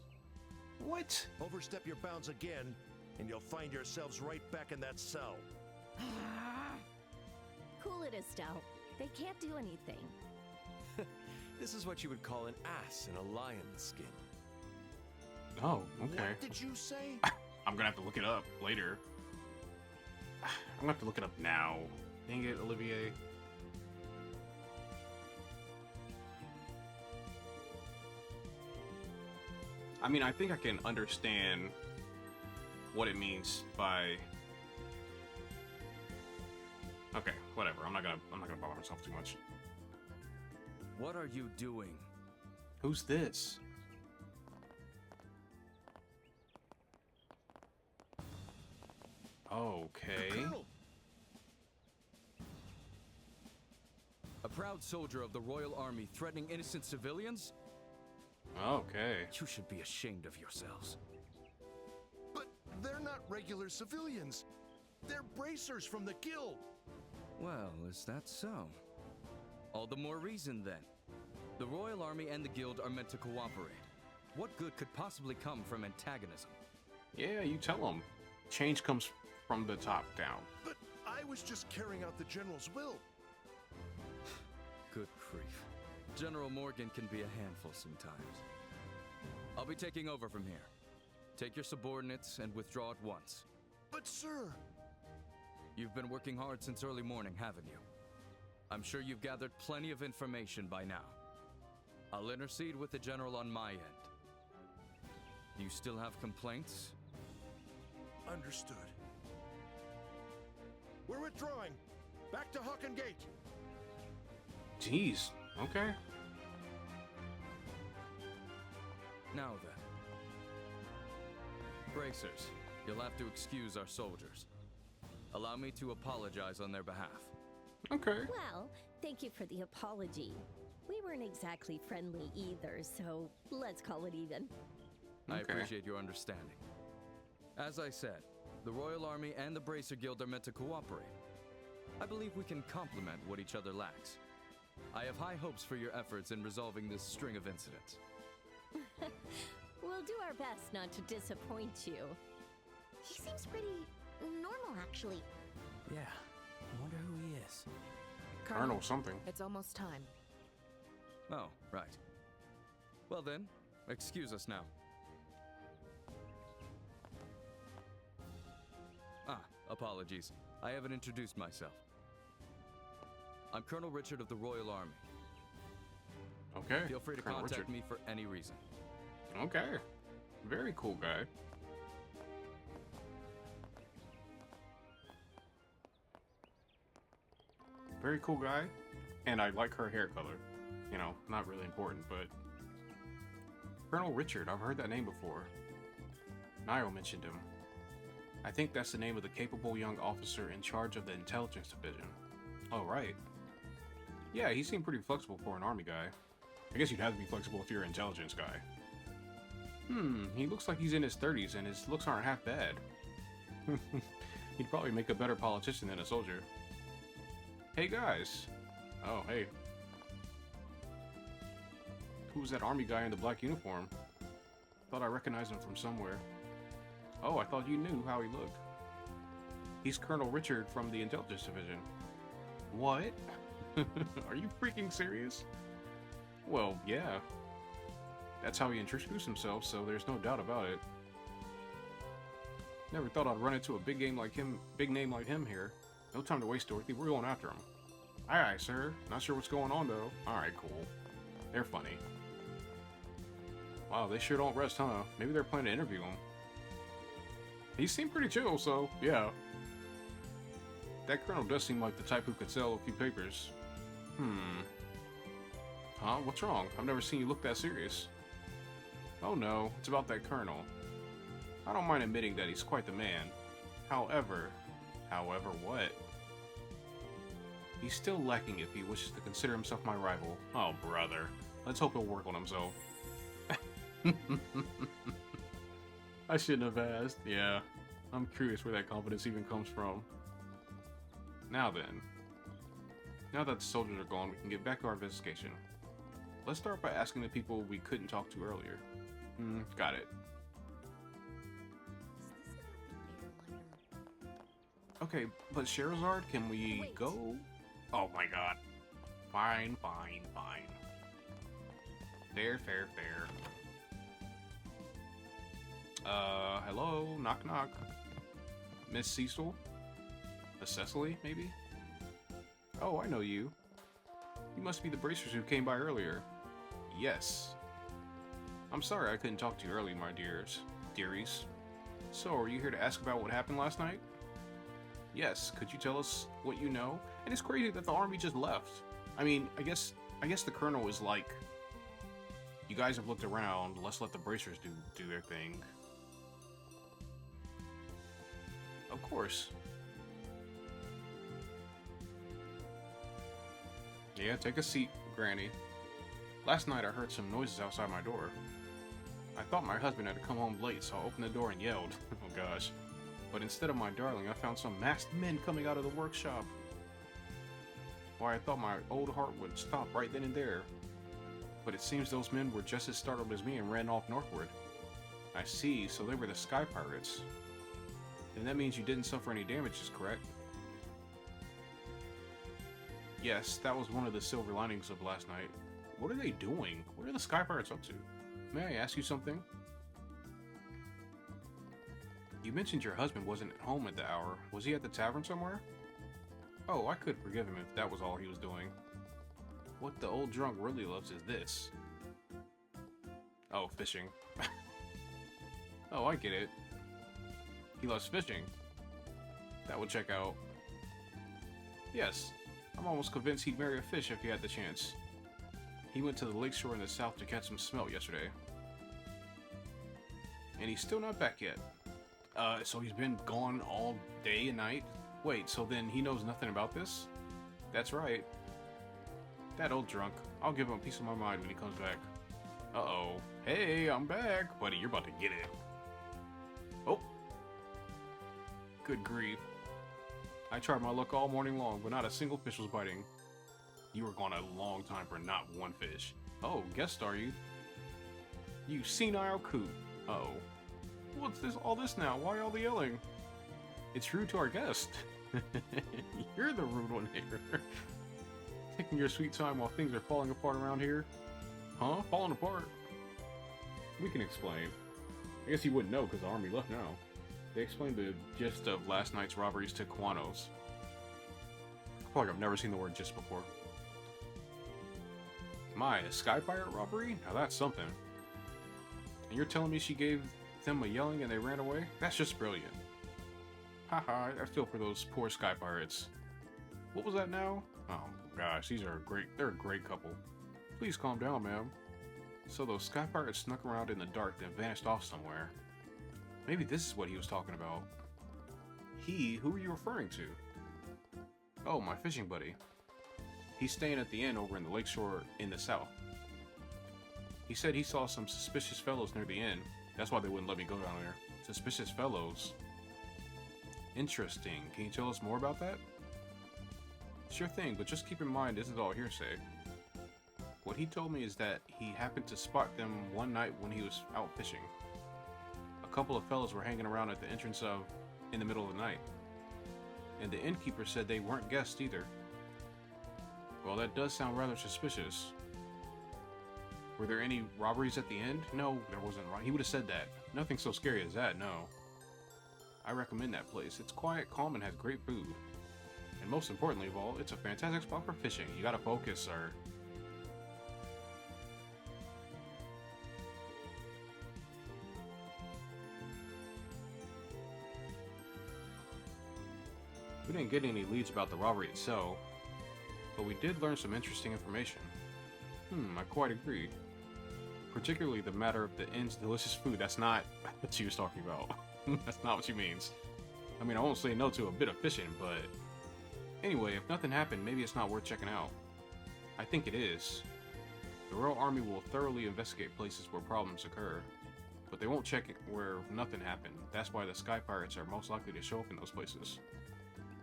What? Overstep your bounds again, and you'll find yourselves right back in that cell. Cool it, Estelle. They can't do anything. This is what you would call an ass in a lion's skin. Oh, okay. What did you say? I'm gonna have to look it up later. I'm gonna have to look it up now. Dang it, Olivier. I mean, I think I can understand what it means by... Okay, whatever. I'm not gonna bother myself too much. What are you doing? Who's this? Okay. Colonel! A proud soldier of the Royal Army threatening innocent civilians? Okay. You should be ashamed of yourselves. But they're not regular civilians. They're bracers from the guild. Well, is that so? All the more reason then. The Royal Army and the Guild are meant to cooperate. What good could possibly come from antagonism? Yeah, you tell them. Change comes from the top down. But I was just carrying out the General's will. Good grief. General Morgan can be a handful sometimes. I'll be taking over from here. Take your subordinates and withdraw at once. But sir... You've been working hard since early morning, haven't you? I'm sure you've gathered plenty of information by now. I'll intercede with the General on my end. You still have complaints? Understood. We're withdrawing. Back to Hawken Gate. Jeez. Okay. Now then. Bracers, you'll have to excuse our soldiers. Allow me to apologize on their behalf. Okay. Well, thank you for the apology. We weren't exactly friendly either, so let's call it even. I Okay. appreciate your understanding. As I said, the Royal Army and the Bracer Guild are meant to cooperate. I believe we can complement what each other lacks. I have high hopes for your efforts in resolving this string of incidents. We'll do our best not to disappoint you. He seems pretty normal, actually. Yeah, I wonder who he is. Colonel something. It's almost time. Oh, right. Well then, excuse us now. Apologies. I haven't introduced myself. I'm Colonel Richard of the Royal Army. Okay. Feel free to Colonel contact Richard. me for any reason. Okay. Very cool guy. Very cool guy. And I like her hair color. You know, not really important, but... Colonel Richard, I've heard that name before. Niall mentioned him. I think that's the name of the capable young officer in charge of the intelligence division. Oh, right. Yeah, he seemed pretty flexible for an army guy. I guess you'd have to be flexible if you're an intelligence guy. He looks like he's in his 30s and his looks aren't half bad. He'd probably make a better politician than a soldier. Hey guys. Oh, hey. Who's that army guy in the black uniform? Thought I recognized him from somewhere. Oh, I thought you knew how he looked. He's Colonel Richard from the Intelligence Division. What? Are you freaking serious? Well, yeah. That's how he introduced himself, so there's no doubt about it. Never thought I'd run into a big name like him here. No time to waste, Dorothy. We're going after him. Aye, aye, sir. Not sure what's going on, though. Alright, cool. They're funny. Wow, they sure don't rest, huh? Maybe they're planning to interview him. He seemed pretty chill, so, yeah. That colonel does seem like the type who could sell a few papers. Huh? What's wrong? I've never seen you look that serious. Oh no, it's about that colonel. I don't mind admitting that he's quite the man. However what? He's still lacking if he wishes to consider himself my rival. Oh, brother. Let's hope he'll work on himself. I shouldn't have asked. Yeah. I'm curious where that confidence even comes from. Now then. Now that the soldiers are gone, we can get back to our investigation. Let's start by asking the people we couldn't talk to earlier. Got it. Okay, but Sherazard, can we Wait. go? Oh my god. Fine, fine, fine. Fair. Hello? Knock knock. Miss Cecil? The Cecily, maybe? Oh, I know you. You must be the bracers who came by earlier. Yes. I'm sorry I couldn't talk to you earlier, my dearies. So, are you here to ask about what happened last night? Yes, could you tell us what you know? And it's crazy that the army just left. I mean, I guess the colonel is like, you guys have looked around, let's let the bracers do their thing. Of course. Yeah, take a seat, Granny. Last night I heard some noises outside my door. I thought my husband had come home late, so I opened the door and yelled. Oh gosh. But instead of my darling, I found some masked men coming out of the workshop. Why, I thought my old heart would stop right then and there. But it seems those men were just as startled as me and ran off northward. I see, so they were the Sky Pirates. Then that means you didn't suffer any damages, correct? Yes, that was one of the silver linings of last night. What are they doing? What are the Sky Pirates up to? May I ask you something? You mentioned your husband wasn't at home at the hour. Was he at the tavern somewhere? Oh, I could forgive him if that was all he was doing. What the old drunk really loves is this. Oh, fishing. Oh, I get it. He loves fishing. That would check out. Yes, I'm almost convinced he'd marry a fish if he had the chance. He went to the lakeshore in the south to catch some smelt yesterday. And he's still not back yet. So he's been gone all day and night? Wait, so then he knows nothing about this? That's right. That old drunk. I'll give him a piece of my mind when he comes back. Uh-oh. Hey, I'm back. Buddy, you're about to get it. Oh. Good grief. I tried my luck all morning long, but not a single fish was biting. You were gone a long time for not one fish. Oh, guest are you? You senile coot. Uh-oh. What's this? All this now? Why all the yelling? It's rude to our guest. You're the rude one here. Taking your sweet time while things are falling apart around here? Huh? Falling apart? We can explain. I guess you wouldn't know because the army left now. They explained the gist of last night's robberies to Quanos. I feel like I've never seen the word gist before. My, a Sky Pirate robbery? Now that's something. And you're telling me she gave them a yelling and they ran away? That's just brilliant. Haha, I feel for those poor Sky Pirates. What was that now? Oh gosh, they're a great couple. Please calm down, ma'am. So those Sky Pirates snuck around in the dark then vanished off somewhere. Maybe this is what he was talking about. He? Who are you referring to? Oh, my fishing buddy. He's staying at the inn over in the lakeshore in the south. He said he saw some suspicious fellows near the inn. That's why they wouldn't let me go down there. Suspicious fellows. Interesting. Can you tell us more about that? Sure thing, but just keep in mind this is all hearsay. What he told me is that he happened to spot them one night when he was out fishing. A couple of fellows were hanging around at the entrance in the middle of the night. And the innkeeper said they weren't guests either. Well, that does sound rather suspicious. Were there any robberies at the end? No, there wasn't. He would have said that. Nothing so scary as that, no. I recommend that place. It's quiet, calm, and has great food. And most importantly of all, it's a fantastic spot for fishing. You gotta focus, sir. We didn't get any leads about the robbery itself, but we did learn some interesting information. I quite agree. Particularly the matter of the inn's delicious food. That's not what she was talking about. That's not what she means. I mean, I won't say no to a bit of fishing, but... Anyway, if nothing happened, maybe it's not worth checking out. I think it is. The Royal Army will thoroughly investigate places where problems occur, but they won't check it where nothing happened. That's why the Sky Pirates are most likely to show up in those places.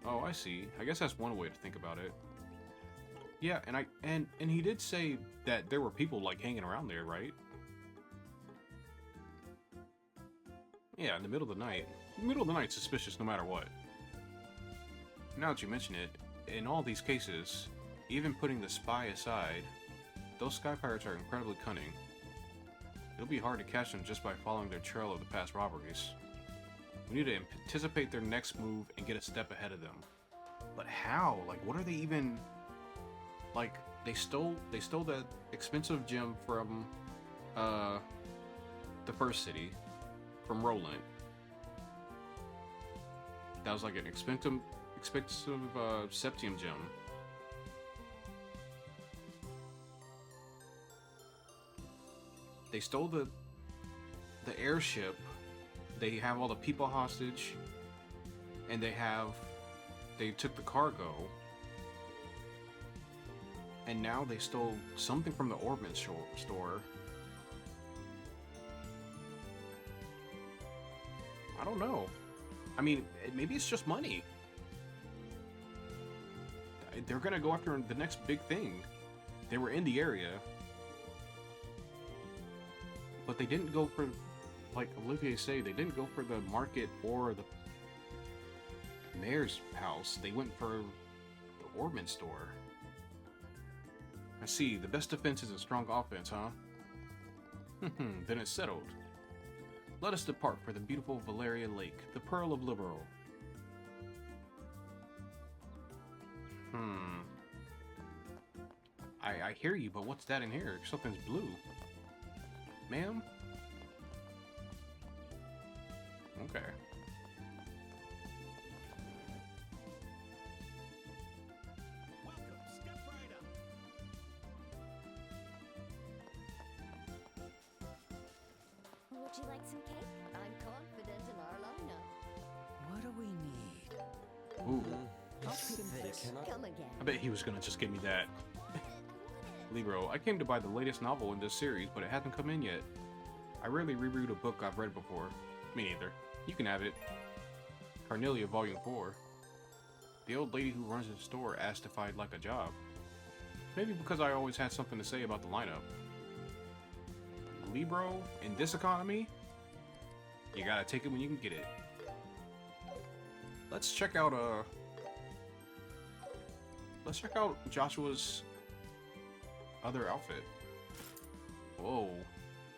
Oh, I see. I guess that's one way to think about it. Yeah, and he did say that there were people like hanging around there, right? Yeah, in the middle of the night. The middle of the night's suspicious no matter what. Now that you mention it, in all these cases, even putting the spy aside, those Sky Pirates are incredibly cunning. It'll be hard to catch them just by following their trail of the past robberies. We need to anticipate their next move and get a step ahead of them. But how? Like, what are they even... Like, they stole that expensive gem from, the first city, from Roland. That was like an expensive septium gem. They stole the airship. They have all the people hostage, and they took the cargo, and now they stole something from the Orbment store. I don't know. I mean, maybe it's just money. They're gonna go after the next big thing. They were in the area, but they didn't go for, like Olivier said, they didn't go for the market or the mayor's house. They went for the Orbment store. I see. The best defense is a strong offense, huh? Then it's settled. Let us depart for the beautiful Valeria Lake, the Pearl of Liberal. I hear you, but what's that in here? Something's blue. Ma'am? Okay. Welcome. Step right up. Would you like some cake? I'm confident in our lineup. What do we need? Ooh. I'll feed him They this. cannot. Come again. I bet he was gonna just give me that. Libro, I came to buy the latest novel in this series, but it hasn't come in yet. I rarely reread a book I've read before. Me neither. You can have it. Carnelia, Volume 4. The old lady who runs the store asked if I'd like a job. Maybe because I always had something to say about the lineup. Libro, in this economy, you gotta take it when you can get it. Let's check out Joshua's other outfit. Whoa.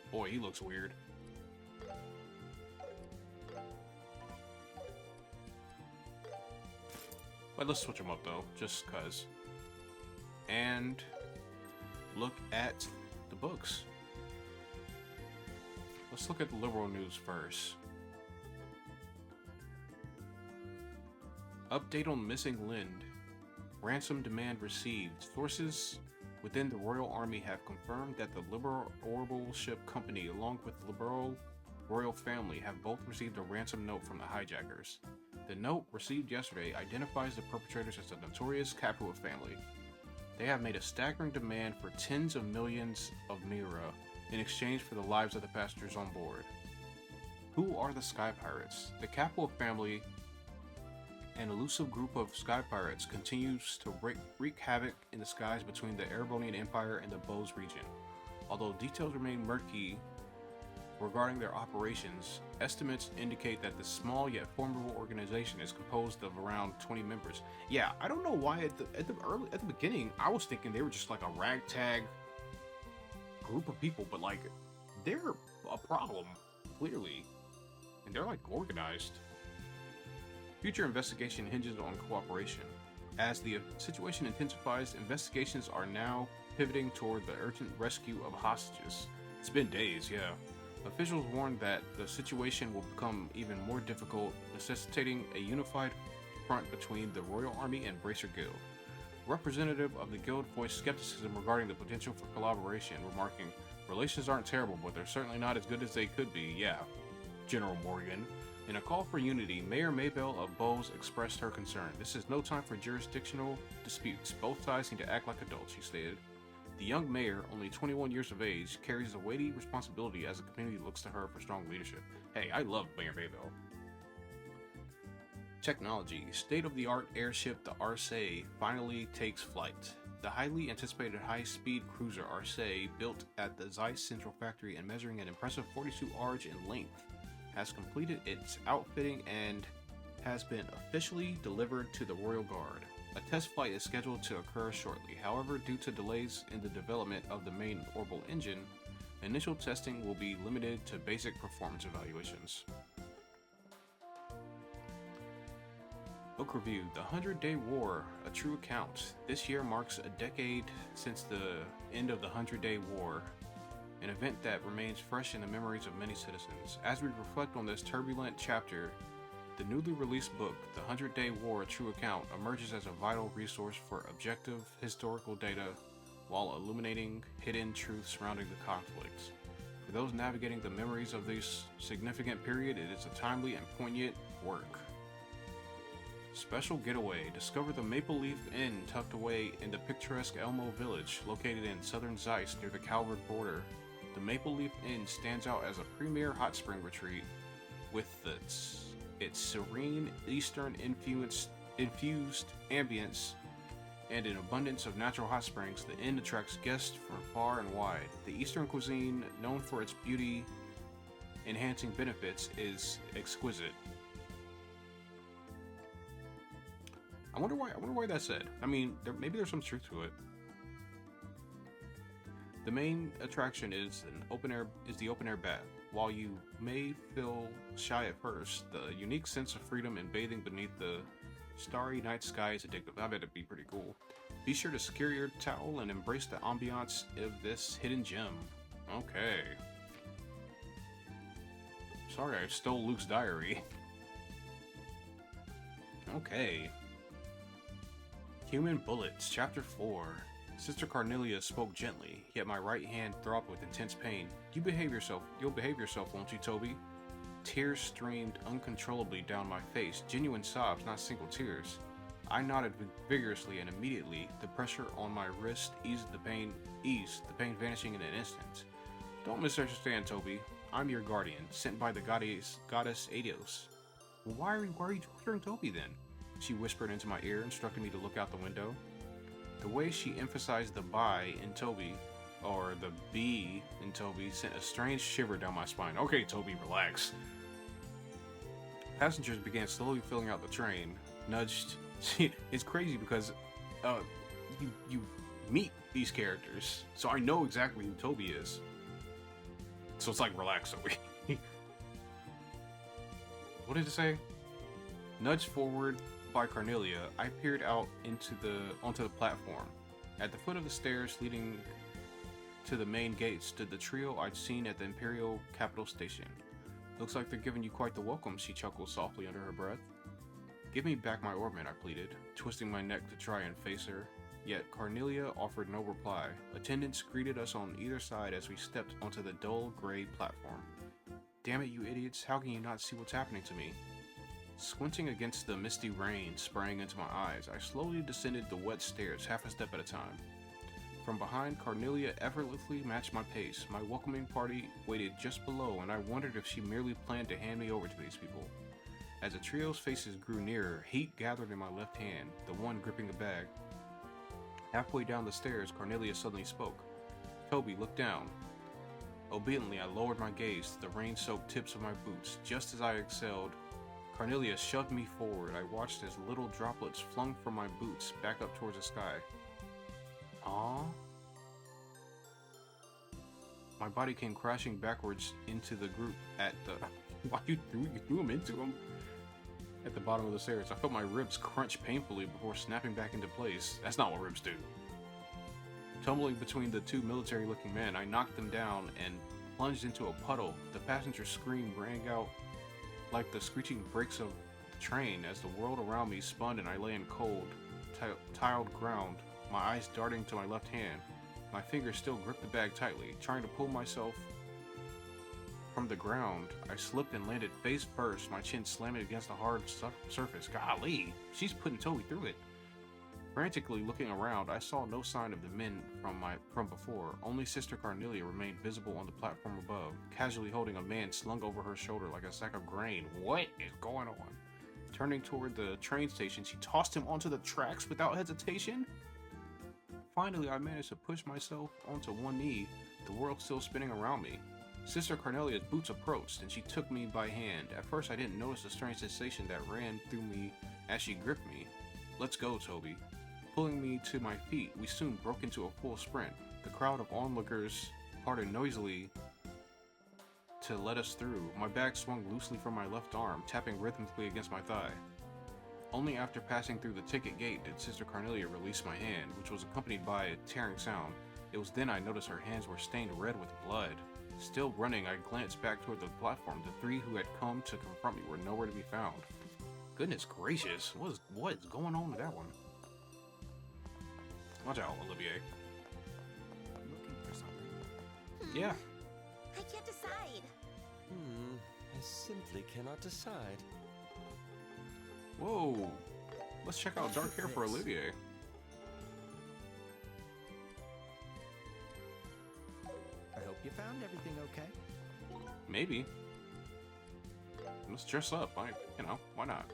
Boy, he looks weird. But let's switch him up though, just cuz. And look at the books. Let's look at the liberal news first. Update on missing Lind. Ransom demand received. Sources within the Royal Army have confirmed that the Liberal Orbital Ship Company, along with the Liberal Royal Family, have both received a ransom note from the hijackers. The note, received yesterday, identifies the perpetrators as the notorious Capua Family. They have made a staggering demand for tens of millions of Mira in exchange for the lives of the passengers on board. Who are the Sky Pirates? The Capua Family, an elusive group of sky pirates, continues to wreak havoc in the skies between the Erebonian Empire and the Bose region. Although details remain murky regarding their operations, estimates indicate that the small yet formidable organization is composed of around 20 members. Yeah, I don't know why at the beginning I was thinking they were just like a ragtag group of people, but like they're a problem clearly, and they're like organized. Future investigation hinges on cooperation. As the situation intensifies, investigations are now pivoting toward the urgent rescue of hostages. It's been days, yeah. Officials warn that the situation will become even more difficult, necessitating a unified front between the Royal Army and Bracer Guild. Representative of the Guild voiced skepticism regarding the potential for collaboration, remarking, "Relations aren't terrible, but they're certainly not as good as they could be, yeah, General Morgan." In a call for unity, Mayor Maybell of Bose expressed her concern. "This is no time for jurisdictional disputes. Both sides need to act like adults," she stated. The young mayor, only 21 years of age, carries a weighty responsibility as the community looks to her for strong leadership. Hey, I love Mayor Maybell. Technology. State-of-the-art airship, the Arce, finally takes flight. The highly anticipated high-speed cruiser Arce, built at the Zeiss Central Factory and measuring an impressive 42 arj in length, has completed its outfitting and has been officially delivered to the Royal Guard. A test flight is scheduled to occur shortly. However, due to delays in the development of the main orbital engine, initial testing will be limited to basic performance evaluations. Book review: The 100-Day War, A True Account. This year marks a decade since the end of the 100-Day War, an event that remains fresh in the memories of many citizens. As we reflect on this turbulent chapter, the newly released book, The 100-Day War, A True Account, emerges as a vital resource for objective historical data while illuminating hidden truths surrounding the conflicts. For those navigating the memories of this significant period, it is a timely and poignant work. Special getaway. Discover the Maple Leaf Inn tucked away in the picturesque Elmo Village, located in southern Zeiss near the Calvert border. The Maple Leaf Inn stands out as a premier hot spring retreat with its serene Eastern infused ambience and an abundance of natural hot springs. The inn attracts guests from far and wide. The Eastern cuisine, known for its beauty-enhancing benefits, is exquisite. I wonder why that's said. I mean, maybe there's some truth to it. The main attraction is the open air bath. While you may feel shy at first, the unique sense of freedom in bathing beneath the starry night sky is addictive. I bet it'd be pretty cool. Be sure to secure your towel and embrace the ambiance of this hidden gem. Okay. Sorry, I stole Luke's diary. Okay. Human Bullets, Chapter 4. Sister Carnelia spoke gently, yet my right hand throbbed with intense pain. You'll behave yourself, won't you, Toby? Tears streamed uncontrollably down my face, genuine sobs, not single tears. I nodded vigorously, and immediately the pressure on my wrist eased the pain vanishing in an instant. Don't misunderstand, Toby. I'm your guardian, sent by the goddess Eidos. Well, why are you torturing Toby then? She whispered into my ear, instructing me to look out the window. The way she emphasized the "by" in Toby, or the "b" in Toby, sent a strange shiver down my spine. Okay, Toby, relax. Passengers began slowly filling out the train. Nudged. It's crazy because you meet these characters, so I know exactly who Toby is. So it's like, relax, Toby. What did it say? Nudged forward by Carnelia, I peered out onto the platform. At the foot of the stairs leading to the main gate stood the trio I'd seen at the Imperial Capital Station. Looks like they're giving you quite the welcome, she chuckled softly under her breath. Give me back my orbit, I pleaded, twisting my neck to try and face her. Yet Carnelia offered no reply. Attendants greeted us on either side as we stepped onto the dull gray platform. Damn it, you idiots, how can you not see what's happening to me? Squinting against the misty rain spraying into my eyes, I slowly descended the wet stairs, half a step at a time. From behind, Carnelia effortlessly matched my pace. My welcoming party waited just below, and I wondered if she merely planned to hand me over to these people. As the trio's faces grew nearer, heat gathered in my left hand, the one gripping the bag. Halfway down the stairs, Carnelia suddenly spoke. Toby, look down. Obediently, I lowered my gaze to the rain-soaked tips of my boots. Just as I exhaled, Carnelia shoved me forward. I watched as little droplets flung from my boots back up towards the sky. Aww. My body came crashing backwards into the group at the... Why you threw him into him? At the bottom of the stairs, I felt my ribs crunch painfully before snapping back into place. That's not what ribs do. Tumbling between the two military-looking men, I knocked them down and plunged into a puddle. The passenger's scream rang out like the screeching brakes of the train as the world around me spun and I lay in cold, tiled ground, my eyes darting to my left hand. My fingers still gripped the bag tightly. Trying to pull myself from the ground, I slipped and landed face first, my chin slamming against the hard surface. Golly, she's putting Toby through it. Frantically looking around, I saw no sign of the men from before. Only Sister Carnelia remained visible on the platform above, casually holding a man slung over her shoulder like a sack of grain. What is going on? Turning toward the train station, she tossed him onto the tracks without hesitation. Finally, I managed to push myself onto one knee, the world still spinning around me. Sister Carnelia's boots approached, and she took me by hand. At first, I didn't notice the strange sensation that ran through me as she gripped me. Let's go, Toby. Pulling me to my feet, we soon broke into a full sprint. The crowd of onlookers parted noisily to let us through. My bag swung loosely from my left arm, tapping rhythmically against my thigh. Only after passing through the ticket gate did Sister Carnelia release my hand, which was accompanied by a tearing sound. It was then I noticed her hands were stained red with blood. Still running, I glanced back toward the platform. The three who had come to confront me were nowhere to be found. Goodness gracious, what is going on with that one? Watch out, Olivier. Looking for something. Yeah. I can't decide. I simply cannot decide. Whoa. Let's check out Dark Hair for Olivier. I hope you found everything okay. Maybe. Let's dress up. You know, why not?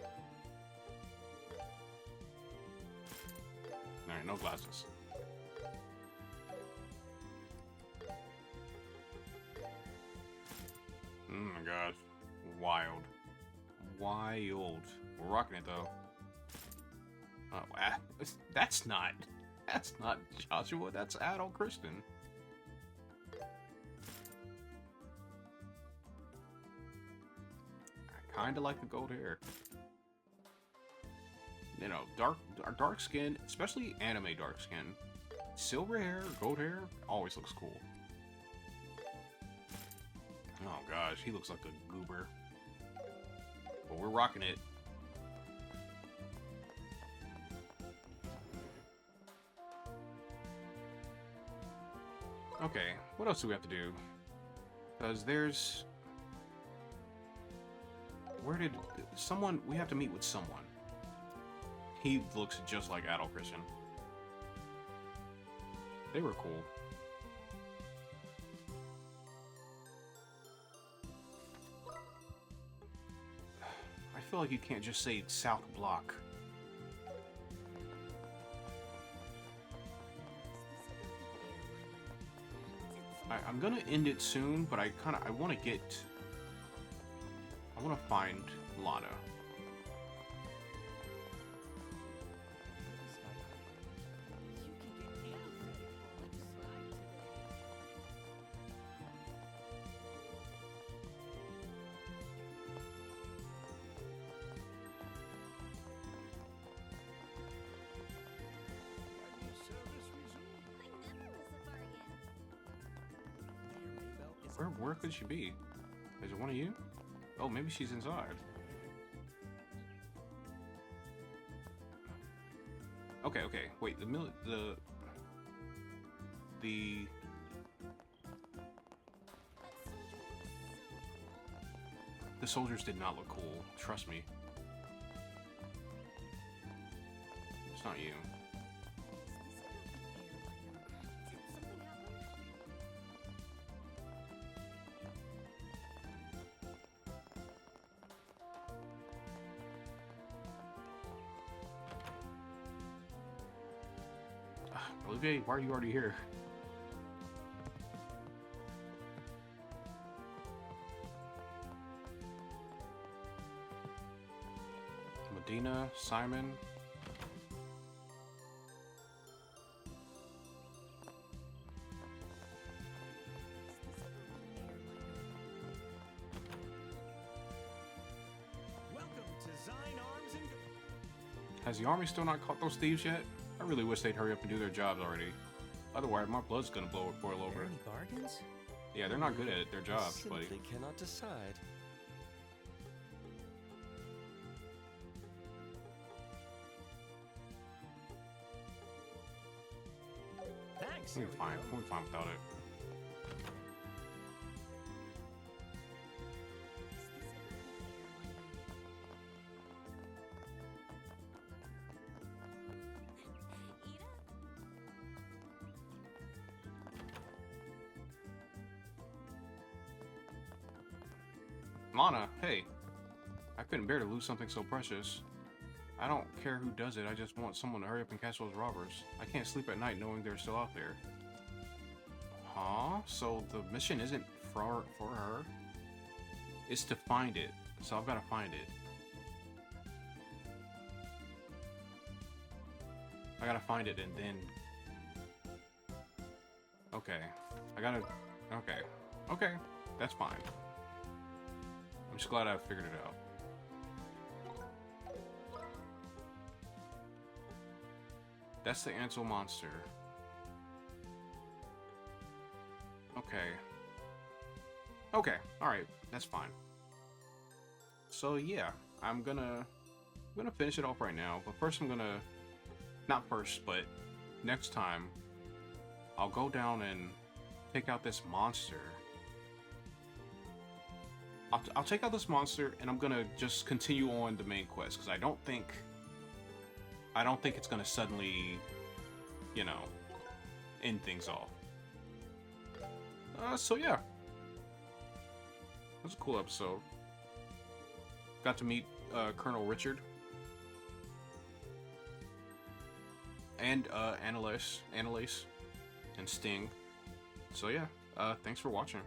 Alright, no glasses. Oh my gosh. Wild. Wild. We're rocking it though. Oh, that's not Joshua, that's adult Kristen. I kinda like the gold hair. You know, dark skin, especially anime dark skin. Silver hair, gold hair, always looks cool. Oh gosh, he looks like a goober. But we're rocking it. Okay, what else do we have to do? Because there's... we have to meet with someone. He looks just like adult Christian. They were cool. I feel like you can't just say South Block. I'm gonna end it soon, but I want to find Lana. Where could she be? Is it one of you? Oh, maybe she's inside. Okay, wait, the soldiers did not look cool, trust me. It's not you. Olivier, why are you already here? Medina, Simon. Welcome to Zine Arms and... Has the army still not caught those thieves yet? I really wish they'd hurry up and do their jobs already. Otherwise, my blood's gonna boil over. Any bargains? Yeah, they're not good at their jobs, buddy. Simply cannot decide. Thanks. We'll be fine. We'll be fine without it. Lana, hey. I couldn't bear to lose something so precious. I don't care who does it, I just want someone to hurry up and catch those robbers. I can't sleep at night knowing they're still out there. Huh? So the mission isn't for her? It's to find it. So I've got to find it. I gotta find it and then... Okay. Okay. That's fine. I'm just glad I figured it out. That's the Ansel monster. Okay, alright, that's fine. So yeah, I'm gonna finish it off right now, but first I'm gonna... Not first, but next time, I'll go down and take out this monster. I'll take out this monster, and I'm gonna just continue on the main quest, because I don't think I don't think it's gonna suddenly, you know, end things off. So yeah, it was a cool episode. Got to meet Colonel Richard and Anelace and Sting. So yeah, thanks for watching.